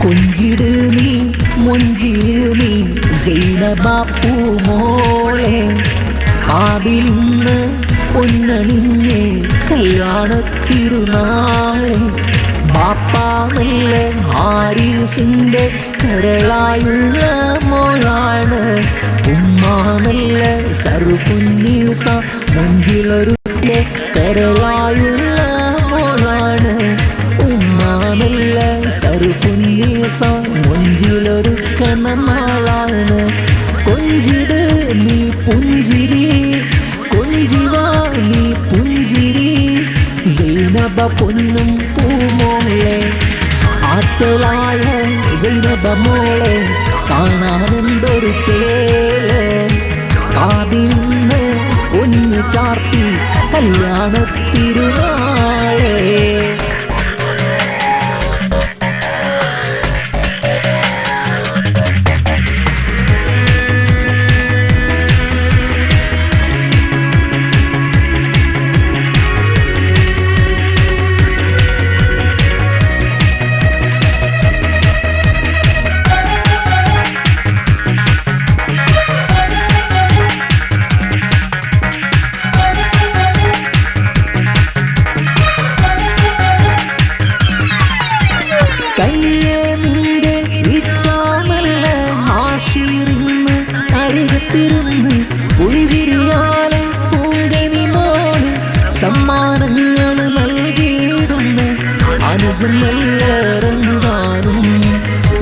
കൊഞ്ചിട് നീ മൊഞ്ചിട് നീ സൈനബ പൂമോളെ കാതിലിന്ന് പൊന്നണിഞ്ഞ് കല്യാണത്തിരുനാളെ ബാപ്പാ നല്ല ഹാരിസിന്റെ കരളായുള്ള മോളാണ് ഉമ്മാ നല്ല സർഫുന്നീസ നെഞ്ചിലൊരുക്കെ കരളായുള്ള മോളാണ് ഉമ്മാ നല്ല സർഫുന്നീസ മൊഞ്ചിലൊരുക്കണ നാളാണ് കൊഞ്ചിട് നീ പുഞ്ചിരി കൊഞ്ചിവാ നീ പുഞ്ചിരി സൈനബ പൊന്നും പൂമോളെ ആറ്റലായ സൈനബ മോളെ കാണാനെന്തൊരു ചേല് കാതിൽ നിന്ന് ഒന്ന് ചാർത്തി കല്യാണത്തിരുനാളെ ിരുന്ന് പുഞ്ചിരിയാലെ പൂങ്കനി മോള് സമ്മാനങ്ങൾ നൽകിയിടുന്നു അനുജൻ എല്ലാരും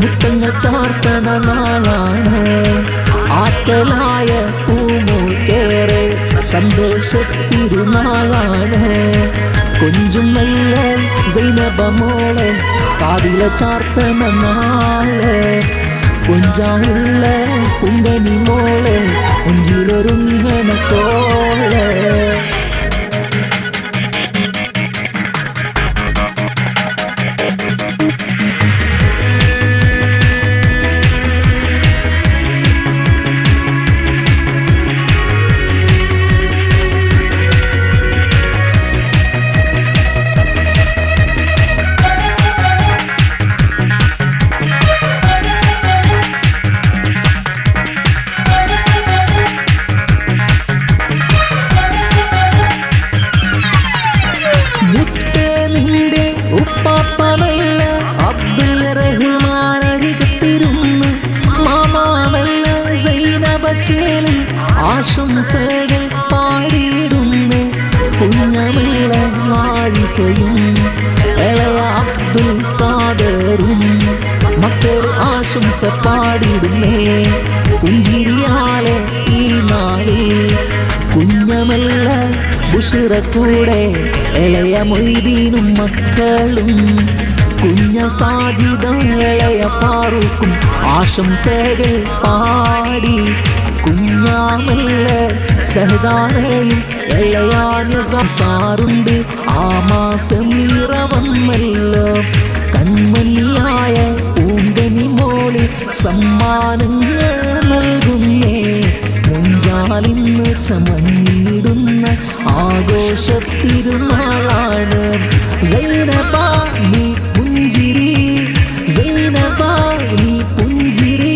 മുത്തങ്ങൾ ചാർത്തണ നാളാണ് ആറ്റലായ പൂമോൾക്കേറെ സന്തോഷത്തിരുനാളാണ് കൊഞ്ചും നല്ല സൈനബ മോളെ കാതില ചാർത്തണ നാള് കൊഞ്ചാനുള്ള കുമ്പനി മോളെ കൊഞ്ചിലൊരുങ്ങണ കോളെ ആശംസകൾ പാടിയിടുന്നു കുഞ്ഞമുള്ള വാഴികയും ഇളയ അബ്ദുൽ ഖാദറും മക്കൾ ആശംസ പാടിയിടുന്നേ പുഞ്ചിരിയാലെ ഈ നാളിൽ കുഞ്ഞമല്ല ബുഷറ കൂടെ ഇളയ മൊയ്തീനും മക്കളും കുഞ്ഞ സാജിദും ഇളയ ഫാറൂഖും ആശംസകൾ പാടി കുഞ്ഞാമല്ല സഹദാനയും ഇളയാന സാറുണ്ട് ആ മാസം ഇറവന്നല്ലോ കൺമണിയായ പൂങ്കനി മോളി സമ്മാനങ്ങൾ നൽകുന്നേ മുഞ്ചാലിന്ന് ചമഞ്ഞിടുന്ന ആഘോഷത്തിരുനാളാണ് സൈനബ നീ പുഞ്ചിരി സൈനബ നീ പുഞ്ചിരി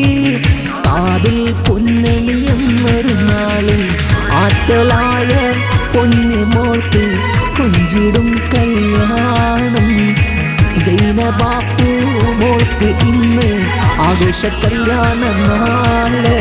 കാതിൽ പൊന്നണിയെന്നൊരു നാളിൽ ആറ്റലായ പൊന്നുമോൾക്ക് കൊഞ്ചിടും കല്യാണം സൈനബ പൂമോൾക്ക് ഇന്ന് ആഘോഷ കല്യാണ നാള്